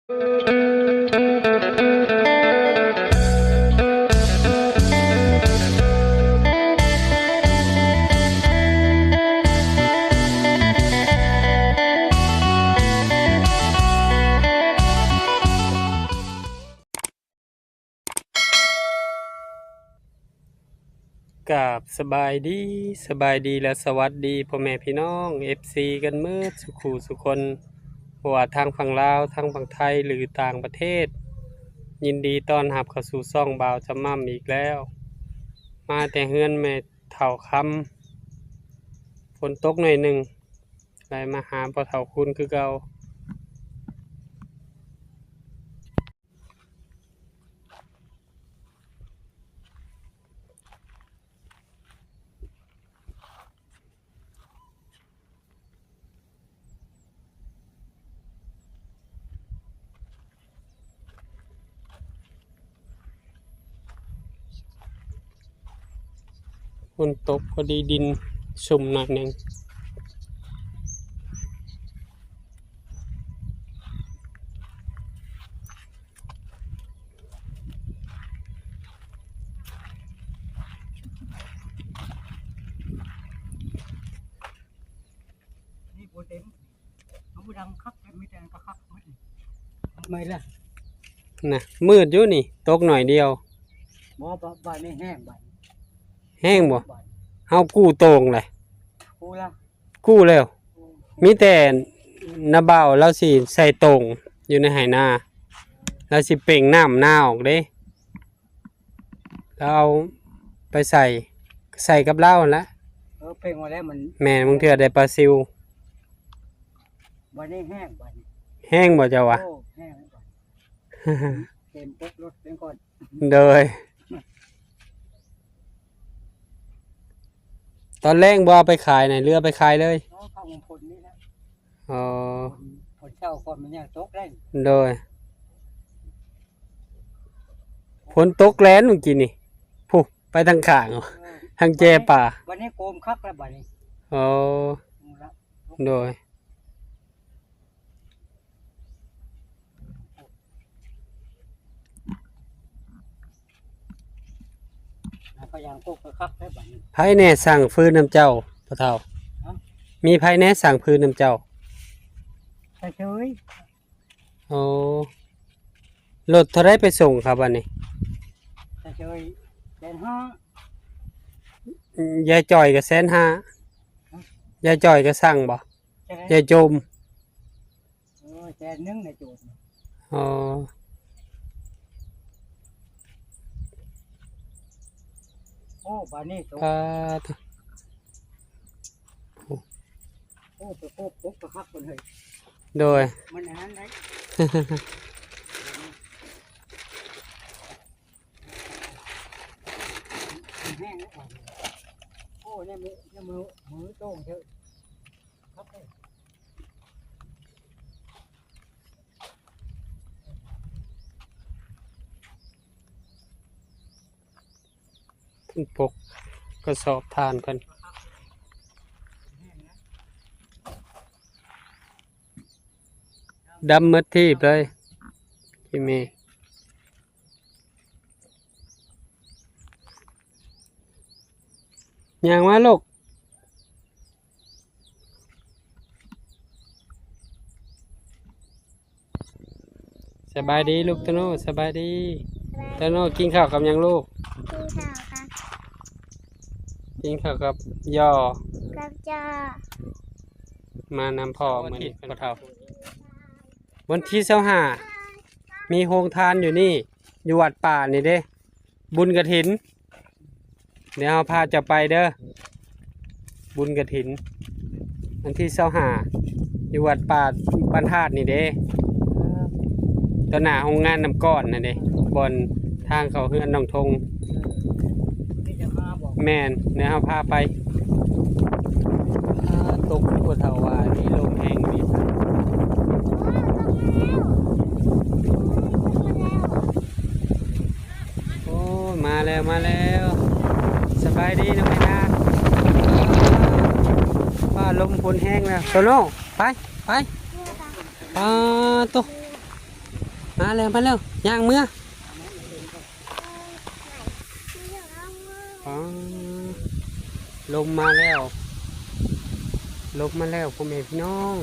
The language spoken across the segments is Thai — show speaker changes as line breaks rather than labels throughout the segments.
กับสบายดีและสวัสดีพ่อแม่พี่น้อง FC กันเมื่อสุขูสุคนว่าทางฝั่งลาวทางฝั่งไทยหรือต่างประเทศยินดีต้อนรับเข้าสู่ช่องบ่าวจำม่ำอีกแล้วมาแต่เฮือนแม่เฒ่าคำฝนตกหน่อยหนึ่งเลยมาหาพ่อเฒ่าคุณคือเก่าฝนตกพอดีดินชุ่มหน่อยหนึ่ง
นี่โปรเต็มเขาบูดังคักไม่แต่ก็คักไม่ละ
นะมืดอยู่นี่ตกหน่อยเดียว
บ่บ่นี่แห้งบ่
แห้งบ่เฮากู้โตงเลย
กูละ
กู้แล้วมีแต่นาเบาแล้วสิใส่ตรงอยู่ในไหนาแล้วสิเป่งน้ำหน้าออกเด้แล้วเอาไปใส่กับเหล้าแล้ว
เพ่งมาแล้วมัน
แม่มึงเถื่อได้ปลาซิว
บ่นี่แห้งบ่
แห้งบ่เจ้าวะ
แห้งก่อนเต็มปุ๊บรถเป็นก่อน
โดยตอนแรกบ่เอาไปขายไหนเรือไปขายเลย
เข้าของผลนี่นะ
อ๋อ
ผลเช่าก่อนมันยังตกได้
โดยฝนตกแล้นเมื่อกี้นี่ผู้ไปทางข้างทางแจป่า
วันนี้โกมคักแล้วบัดนี้
อ๋อโดย
ก็ยังโกคักแล้วบัดนี้
ไผแน่สั่งฟื้นน้ำเจ้าพ่อเฒ่ามีไผแน่สั่งพื้นน้ำเจ้า
เฉย
โอ้รถเท่าไรไปส่งครับวันนี้
เฉย1,500,000
ยายจ่อยกับ150,000ยายจ่อยก็สั่งบ่ยายจม
100,000ในจุด
อ๋อ
โอ้บ้านนี้ตกโอ้ไปโคบปุ๊บก็คักคนเลย
โดย
มันอันนั้นได้แห้งแล้วโอ้เนี่ยมือโต้งเถอะครับ
ปกกระสอบทานกันดำมืดที่เลยที่มีอย่างว่าลูกสบายดีลูกตโน่สบายดีตโน่กินข้าวกับยังลูกกินข้าวกับย่อ
กับจ้
มานำพ่อมานี่พ่อเฒ่าวันที่25มีโรงทานอยู่นี่อยู่วัดป่านี่เด้บุญกฐินเดี๋ยวเราพาจะไปเด้อบุญกฐินวันที่25อยู่วัดป่าบ้านธาตุนี่เด้ตอนหน้าโรงงานน้ำก้อนน่ะเด้บนทางเขาเฮือนน้องทงแม่นเดี๋ยวเราพาไปตกปวดเท้าว่านี่ลมแห้งดีโอ้มาแล้วสบายดีนะแม่นะป้าลมฝนแห้งแล้วโตโน่ไปตุ๊ มาแล้วย่างเมื่ออ๋อลมมาแล้วพ่อแม่พี่น้อง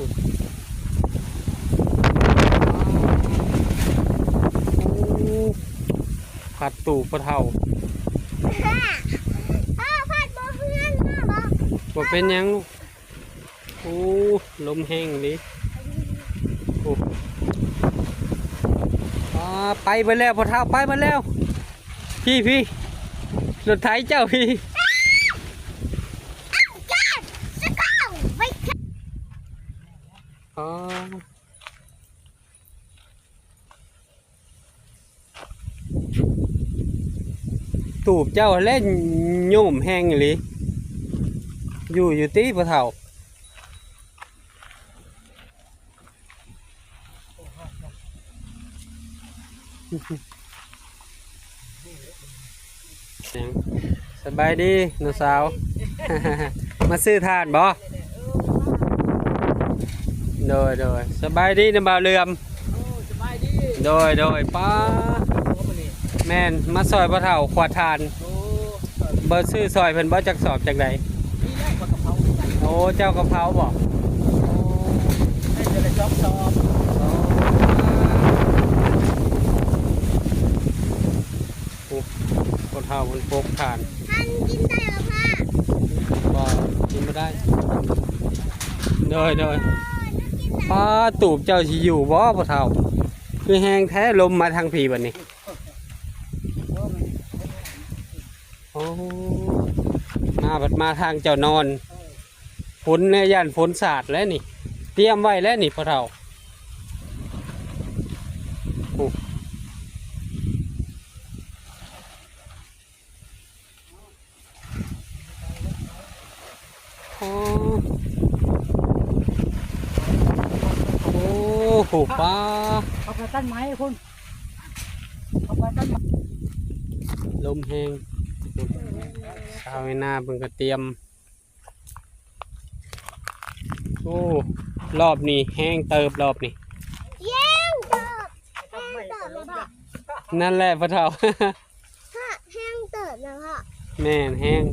ผัดตู่ปลาเทาบ่เป็นหยังลูกโอ้ลมแห้งดิโอ้ไปไปแล้วปลาเทาไปมาแล้วพี่รถไถเจ้าพี่อ๋อตูบเจ้าเล่นโยมแห้งหรืออยู่ตีปะเถ่าสบายดีน้องสาว มาซื้อทานบ่โดยสบายดีน้ำบ่าวเรือมโดยป้าแม่นมาซอยปะเถ่าขวดทานเบอร์ซื้อซอยเพิ่นบ่จักสอบจากใดโอ้เจ้ากะเพราบ่
ให้เจอเลยสอบ
ปะเถ่ามันโปกทาน
ท่านกินได้หรอพ่อ
บ่กินไม่ได้โดยป้าตูบเจ้าสิอยู่บ่ปะเถ่าคือแห้งแท้ลมมาทางผีบัดนี้โอ้มาทางเจ้านอนฝนเนี่ยย่านฝนสาดแล้วนี่เตรียมไว้แล้วนี่พ่อเฒ่าโอ้โหป้า
เอาไปต้นไม้คุณเอาไปต้นไม้
ลมแห้งชาวหน้าเพิ่งก็เตรียมโอ้รอบนี้แห้งเติบรอบนี้
เย้งเติบแห้งเติบเลยพ่อ
นั่นแหละพ่อเฒ่า
พ่อแห้งเติบนะพ่อ
แม่นแห้ง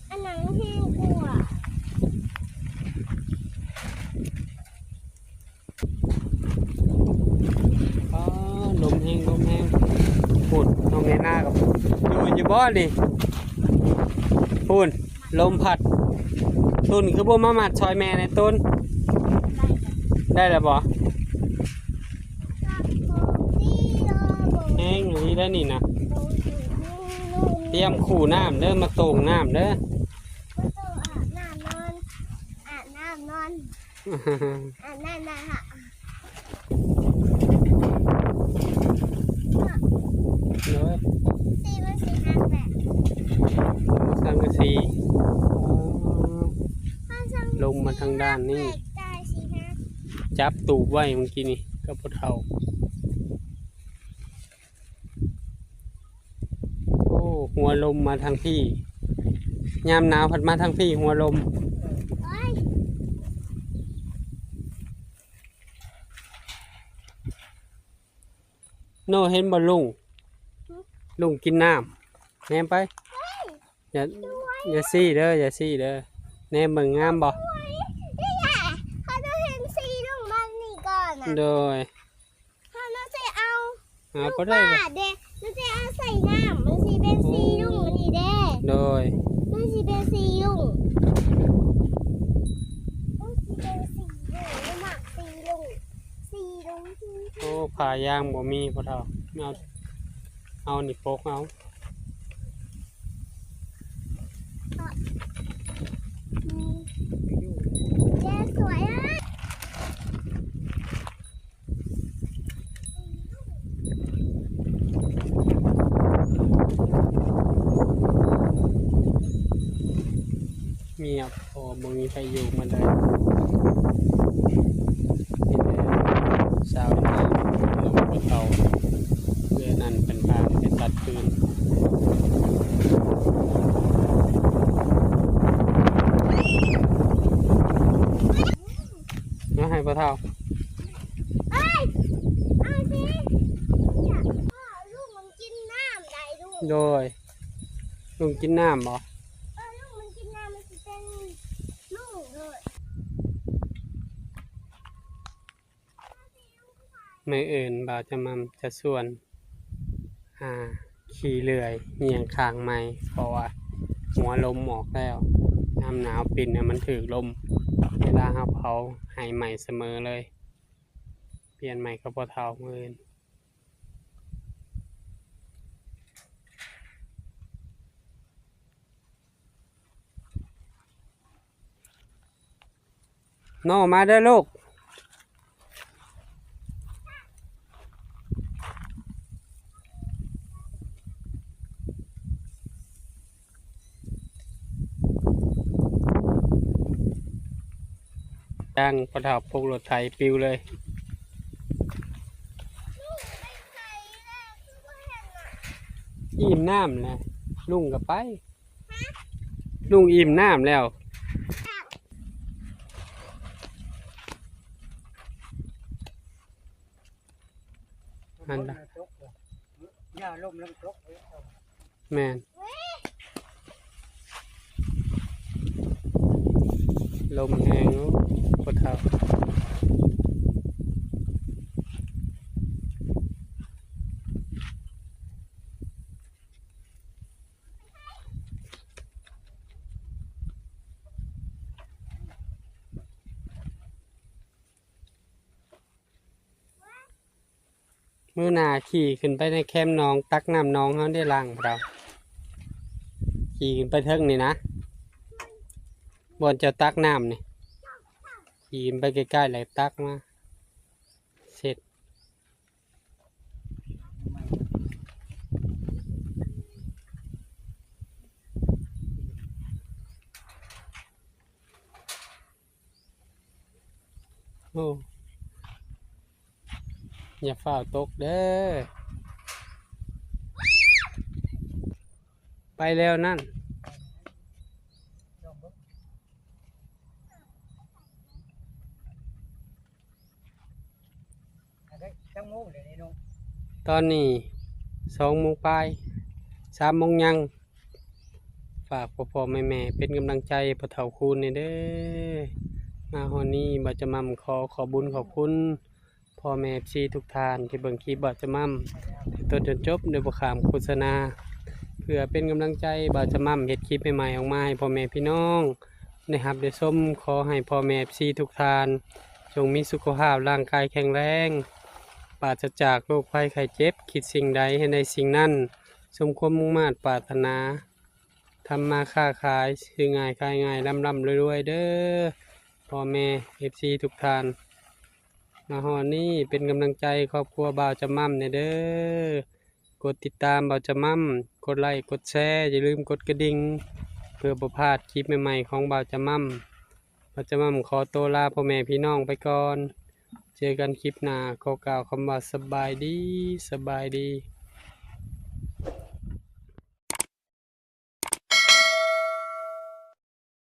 อันนั้นแห้งกว่า
ลมแห้งพูดน้องในหน้ากับอยู่บ่ดิพูดลมพัดต้นคือบ่มามัดซอยแม่ในต้นได้แล้วบ่แห้งอย่างนี้ได้นี่นะเตรียมขู่น้ำเด้อมาตรงน้ำเด้อ
อาบน้ำนอนค่ะ
เนาะ
สีมันสีห้าแบบ
สังกะสี
พ่อช่าง
ลงมาทางด้านนี้
ใจสีห้า
จับตูบไว้เมื่อกี้นี่กับพ่อเฒ่าโอ้หัวลมมาทางพี่ยามหนาวพัดมาทางพี่หัวลม
เอ้ย
โน่เห็นบ่ลุงกินน้ำแนมไปอย่าซี่เด้อแนมเบิ่งงามบ่
นี่แหละเขาจะเห็นสีลงมันนี่ก่อนอ่ะ
โดย
เขาจะเอา
เอา
ลูก
ก็ได้
บาทเด้มันจะเอาใส่น้ำมันสีเป็นสีลุงมันนี่เด้
โดย
มันสีเป็นสีลุงมันสีเป็นสีลุงมันหมักสีลุงสีลุง
โอ้ผ่ายางบ่มีพ่อเฒ่าเอานี่โปกเอา
เจ๊สวยอ่ะ
เงียบพอบ่มีใครอยู่มาเลยสาวนาลงไปเขาเพื่อนั่นเป็นทางไปตัดคืนมาให้พ่อเฒ่า
เอ้ยเอาสิ พ่อลูกมันกินน้ำได้ลูก
โดยลุงกินน้ำบ่
ลูกมันกินน้ำมันจะเป็นลูกเลย
มื้ออื่นบ่าวจะมำจะส่วนขี่เลื่อยเหยียงคางไม้เพราะว่าหัวลมออกแล้วน้ำหนาวปิ่นเนี่ยมันถือลมเวลาเราเผาให้ใหม่เสมอเลย เปลี่ยนใหม่ก็บ่เท่ามื้ออื่นโน่มาเด้อลูกจ้างพอเท่าพวกรถไถปิวเลย
ใส่แล้วคือว่าเห็นน่ะ
อิ่มน้ำนะลุงก็ไป ลุงอิ่มน้ำแล้ว อันละ
ตกเลยย่าลมแล้วตกเลย
แม่นลมแห้งปวดเท้ามื้อหน้าขี่ขึ้นไปในแคมป์น้องตักน้ำน้องเขาได้ล้างบ่เราขี่ขึ้นไปเทิงนี่นะบอนจะตักน้ำนี่ขี่ขึ้นไปใกล้ๆเลยตักมาเสร็จโอ้อย่าฝ้าวตกเด้อไปแล้วนั่น
จังมูเลยนี่น้อง
ตอนนี้2 โมงปลาย3 โมงยังฝากพ่อๆแม่ๆเป็นกำลังใจพ่อเฒ่าคูณนี่เด้อมาฮอดนี้บ่จะมั่มขอบุญขอบคุณพ่อแม่ FC ทุกท่านที่เบิ่งคลิปบ่จะมั่มต้นจนจบโดยบ่ข้ามโฆษณาเพื่อเป็นกำลังใจบ่จะมั่มเฮ็ดคลิปใหม่ๆออกมาให้พ่อแม่พี่น้องได้รับได้ชมขอให้พ่อแม่ FC ทุกท่านจงมีสุขภาพร่างกายแข็งแรงปราศจากโรคภัยไข้เจ็บคิดสิ่งใดให้ได้สิ่งนั้นสมความมุ่งมา่ปรารถนาทำมาค้าขายซื้อง่ายขายง่ายร่ำรวยๆเด้อพ่อแม่ FC ทุกท่านมาฮอดนี้เป็นกำลังใจครอบครัวบ่าวจะมั่มเนี่ยเด้อกดติดตามบ่าวจะมั่มกดไลค์กดแชร์อย่าลืมกดกระดิ่งเพื่อบ่พลาดคลิปใหม่ๆของบ่าวจะมั่มบ่าวจะมั่มขอตัวลาพ่อแม่พี่น้องไปก่อนเจอกันคลิปหน้าขอกล่าวคำว่าสบายดี